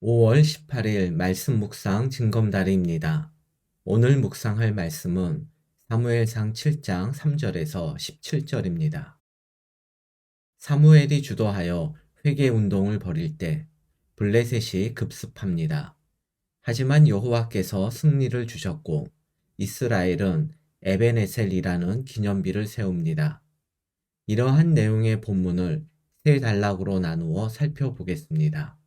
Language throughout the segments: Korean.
5월 18일 말씀 묵상 증검다리입니다. 오늘 묵상할 말씀은 사무엘상 7장 3절에서 17절입니다. 사무엘이 주도하여 회개 운동을 벌일 때 블레셋이 급습합니다. 하지만 여호와께서 승리를 주셨고 이스라엘은 에벤에셀이라는 기념비를 세웁니다. 이러한 내용의 본문을 세 단락으로 나누어 살펴보겠습니다.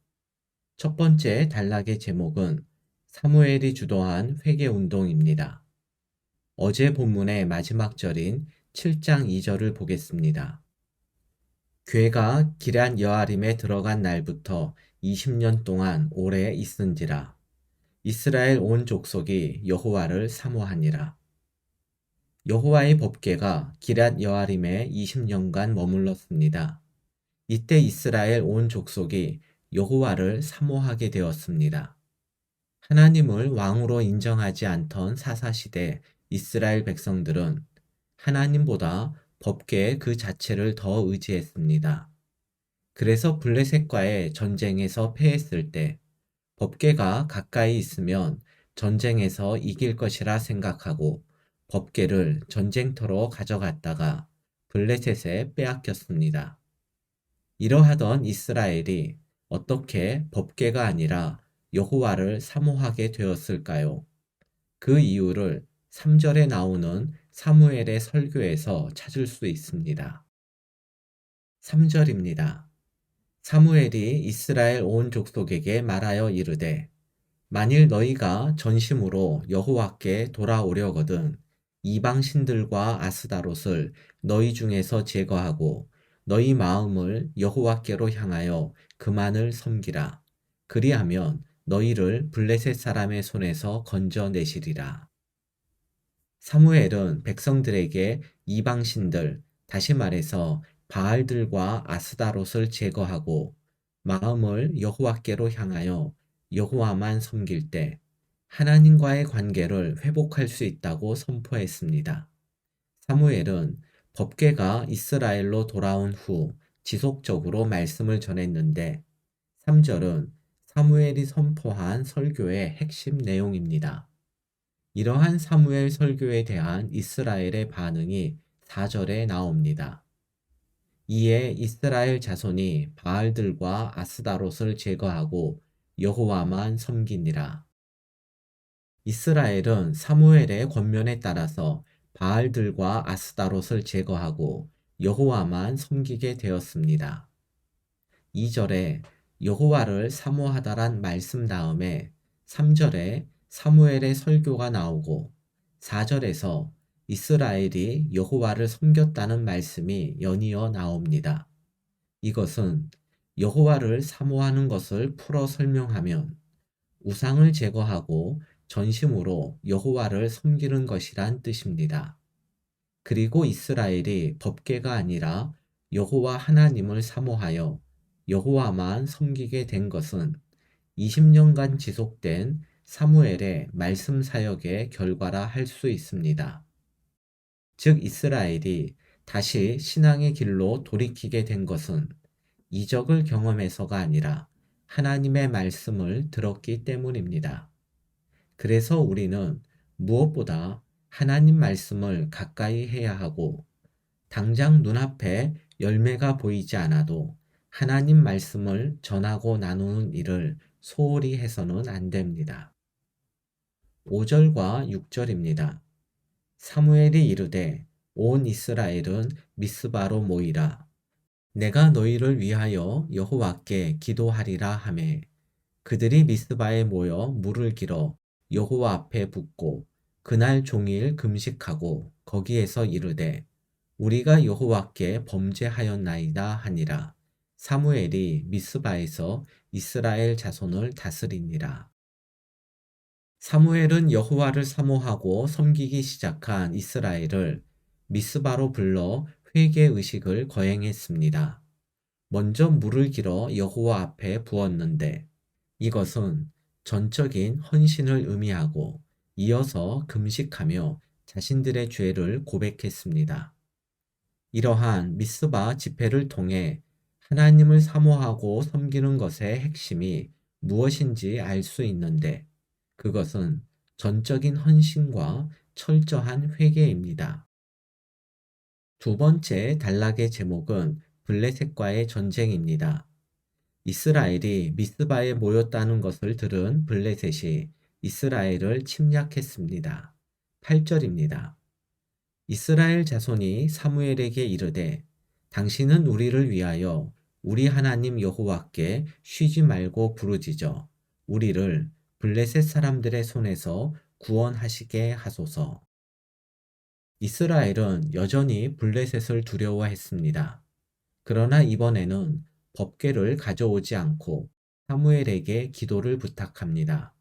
첫 번째 단락의 제목은 사무엘이 주도한 회개 운동입니다. 어제 본문의 마지막 절인 7장 2절을 보겠습니다. 괴가 기럇 여아림에 들어간 날부터 20년 동안 오래 있은지라 이스라엘 온 족속이 여호와를 사모하니라. 여호와의 법궤가 기럇 여아림에 20년간 머물렀습니다. 이때 이스라엘 온 족속이 여호와를 사모하게 되었습니다. 하나님을 왕으로 인정하지 않던 사사시대 이스라엘 백성들은 하나님보다 법궤 그 자체를 더 의지했습니다. 그래서 블레셋과의 전쟁에서 패했을 때 법궤가 가까이 있으면 전쟁에서 이길 것이라 생각하고 법궤를 전쟁터로 가져갔다가 블레셋에 빼앗겼습니다. 이러하던 이스라엘이 어떻게 법궤가 아니라 여호와를 사모하게 되었을까요? 그 이유를 3절에 나오는 사무엘의 설교에서 찾을 수 있습니다. 3절입니다. 사무엘이 이스라엘 온 족속에게 말하여 이르되 만일 너희가 전심으로 여호와께 돌아오려거든 이방 신들과 아스다롯을 너희 중에서 제거하고 너희 마음을 여호와께로 향하여 그만을 섬기라. 그리하면 너희를 블레셋 사람의 손에서 건져내시리라. 사무엘은 백성들에게 이방 신들, 다시 말해서 바알들과 아스다롯을 제거하고 마음을 여호와께로 향하여 여호와만 섬길 때 하나님과의 관계를 회복할 수 있다고 선포했습니다. 사무엘은 법궤가 이스라엘로 돌아온 후 지속적으로 말씀을 전했는데 3절은 사무엘이 선포한 설교의 핵심 내용입니다. 이러한 사무엘 설교에 대한 이스라엘의 반응이 4절에 나옵니다. 이에 이스라엘 자손이 바알들과 아스다롯을 제거하고 여호와만 섬기니라. 이스라엘은 사무엘의 권면에 따라서 바알들과 아스다롯을 제거하고 여호와만 섬기게 되었습니다. 2절에 여호와를 사모하다란 말씀 다음에 3절에 사무엘의 설교가 나오고 4절에서 이스라엘이 여호와를 섬겼다는 말씀이 연이어 나옵니다. 이것은 여호와를 사모하는 것을 풀어 설명하면 우상을 제거하고 전심으로 여호와를 섬기는 것이란 뜻입니다. 그리고 이스라엘이 법궤가 아니라 여호와 하나님을 사모하여 여호와만 섬기게 된 것은 20년간 지속된 사무엘의 말씀 사역의 결과라 할 수 있습니다. 즉 이스라엘이 다시 신앙의 길로 돌이키게 된 것은 이적을 경험해서가 아니라 하나님의 말씀을 들었기 때문입니다. 그래서 우리는 무엇보다 하나님 말씀을 가까이 해야 하고 당장 눈앞에 열매가 보이지 않아도 하나님 말씀을 전하고 나누는 일을 소홀히 해서는 안 됩니다. 5절과 6절입니다. 사무엘이 이르되 온 이스라엘은 미스바로 모이라. 내가 너희를 위하여 여호와께 기도하리라 하매 그들이 미스바에 모여 물을 길어 여호와 앞에 붓고 그날 종일 금식하고 거기에서 이르되 우리가 여호와께 범죄하였나이다 하니라. 사무엘이 미스바에서 이스라엘 자손을 다스리니라. 사무엘은 여호와를 사모하고 섬기기 시작한 이스라엘을 미스바로 불러 회개 의식을 거행했습니다. 먼저 물을 길어 여호와 앞에 부었는데 이것은 전적인 헌신을 의미하고 이어서 금식하며 자신들의 죄를 고백했습니다. 이러한 미스바 집회를 통해 하나님을 사모하고 섬기는 것의 핵심이 무엇인지 알 수 있는데 그것은 전적인 헌신과 철저한 회개입니다. 두 번째 단락의 제목은 블레셋과의 전쟁입니다. 이스라엘이 미스바에 모였다는 것을 들은 블레셋이 이스라엘을 침략했습니다. 8절입니다. 이스라엘 자손이 사무엘에게 이르되 당신은 우리를 위하여 우리 하나님 여호와께 쉬지 말고 부르짖어 우리를 블레셋 사람들의 손에서 구원하시게 하소서. 이스라엘은 여전히 블레셋을 두려워했습니다. 그러나 이번에는 법궤를 가져오지 않고 사무엘에게 기도를 부탁합니다.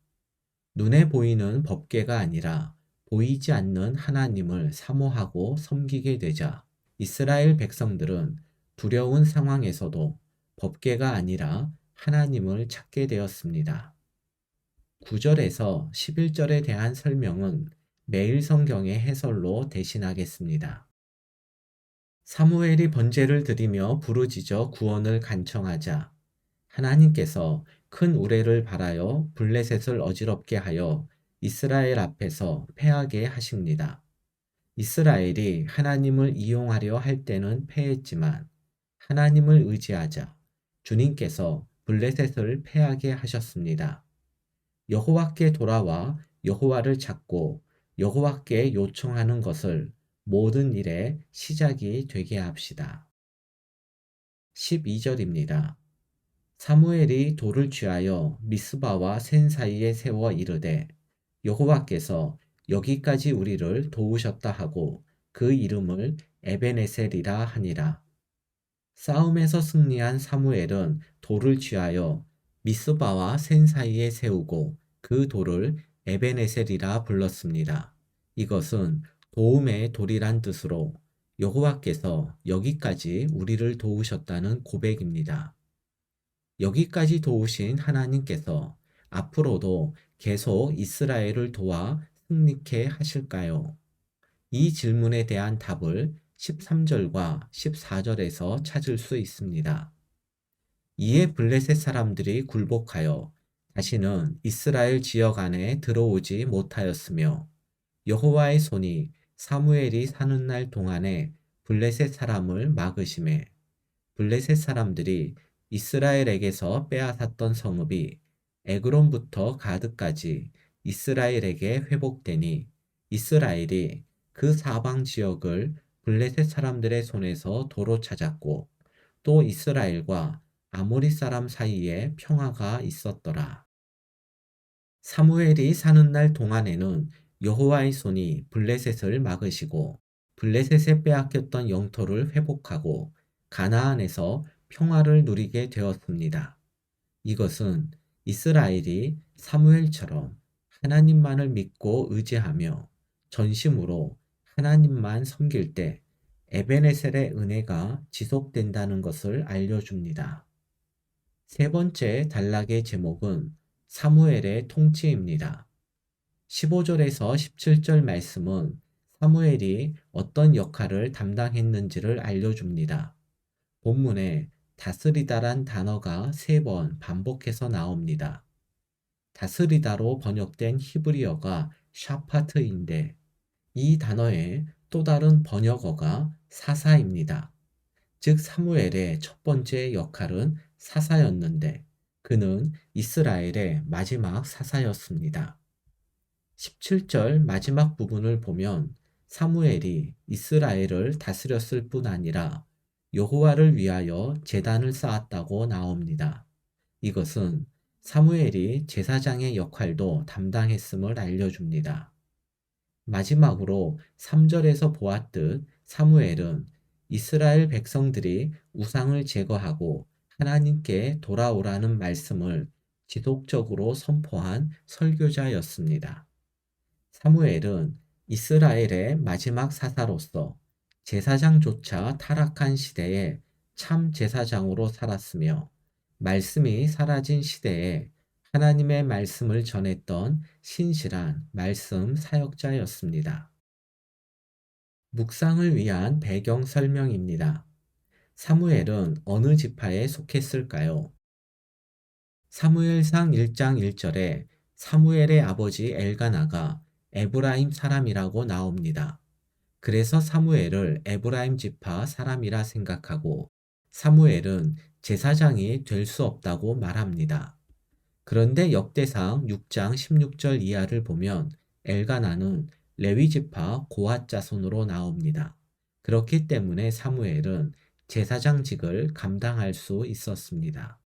눈에 보이는 법궤가 아니라 보이지 않는 하나님을 사모하고 섬기게 되자 이스라엘 백성들은 두려운 상황에서도 법궤가 아니라 하나님을 찾게 되었습니다. 9절에서 11절에 대한 설명은 매일 성경의 해설로 대신하겠습니다. 사무엘이 번제를 드리며 부르짖어 구원을 간청하자 하나님께서 큰 우레를 발하여 블레셋을 어지럽게 하여 이스라엘 앞에서 패하게 하십니다. 이스라엘이 하나님을 이용하려 할 때는 패했지만 하나님을 의지하자 주님께서 블레셋을 패하게 하셨습니다. 여호와께 돌아와 여호와를 찾고 여호와께 요청하는 것을 모든 일의 시작이 되게 합시다. 12절입니다. 사무엘이 돌을 취하여 미스바와 센 사이에 세워 이르되 여호와께서 여기까지 우리를 도우셨다 하고 그 이름을 에베네셀이라 하니라. 싸움에서 승리한 사무엘은 돌을 취하여 미스바와 센 사이에 세우고 그 돌을 에베네셀이라 불렀습니다. 이것은 도움의 돌이란 뜻으로 여호와께서 여기까지 우리를 도우셨다는 고백입니다. 여기까지 도우신 하나님께서 앞으로도 계속 이스라엘을 도와 승리케 하실까요? 이 질문에 대한 답을 13절과 14절에서 찾을 수 있습니다. 이에 블레셋 사람들이 굴복하여 다시는 이스라엘 지역 안에 들어오지 못하였으며 여호와의 손이 사무엘이 사는 날 동안에 블레셋 사람을 막으심에 블레셋 사람들이 이스라엘에게서 빼앗았던 성읍이 에그론부터 가드까지 이스라엘에게 회복되니 이스라엘이 그 사방 지역을 블레셋 사람들의 손에서 도로 찾았고 또 이스라엘과 아모리 사람 사이에 평화가 있었더라. 사무엘이 사는 날 동안에는 여호와의 손이 블레셋을 막으시고 블레셋에 빼앗겼던 영토를 회복하고 가나안에서 평화를 누리게 되었습니다. 이것은 이스라엘이 사무엘처럼 하나님만을 믿고 의지하며 전심으로 하나님만 섬길 때 에베네셀의 은혜가 지속된다는 것을 알려줍니다. 세 번째 단락의 제목은 사무엘의 통치입니다. 15절에서 17절 말씀은 사무엘이 어떤 역할을 담당했는지를 알려줍니다. 본문에 다스리다란 단어가 3번 반복해서 나옵니다. 다스리다로 번역된 히브리어가 샤파트인데 이 단어의 또 다른 번역어가 사사입니다. 즉 사무엘의 첫 번째 역할은 사사였는데 그는 이스라엘의 마지막 사사였습니다. 17절 마지막 부분을 보면 사무엘이 이스라엘을 다스렸을 뿐 아니라 여호와를 위하여 제단을 쌓았다고 나옵니다. 이것은 사무엘이 제사장의 역할도 담당했음을 알려줍니다. 마지막으로 3절에서 보았듯 사무엘은 이스라엘 백성들이 우상을 제거하고 하나님께 돌아오라는 말씀을 지속적으로 선포한 설교자였습니다. 사무엘은 이스라엘의 마지막 사사로서 제사장조차 타락한 시대에 참 제사장으로 살았으며 말씀이 사라진 시대에 하나님의 말씀을 전했던 신실한 말씀 사역자였습니다. 묵상을 위한 배경 설명입니다. 사무엘은 어느 지파에 속했을까요? 사무엘상 1장 1절에 사무엘의 아버지 엘가나가 에브라임 사람이라고 나옵니다. 그래서 사무엘을 에브라임 지파 사람이라 생각하고 사무엘은 제사장이 될 수 없다고 말합니다. 그런데 역대상 6장 16절 이하를 보면 엘가나는 레위 지파 고핫 자손으로 나옵니다. 그렇기 때문에 사무엘은 제사장직을 감당할 수 있었습니다.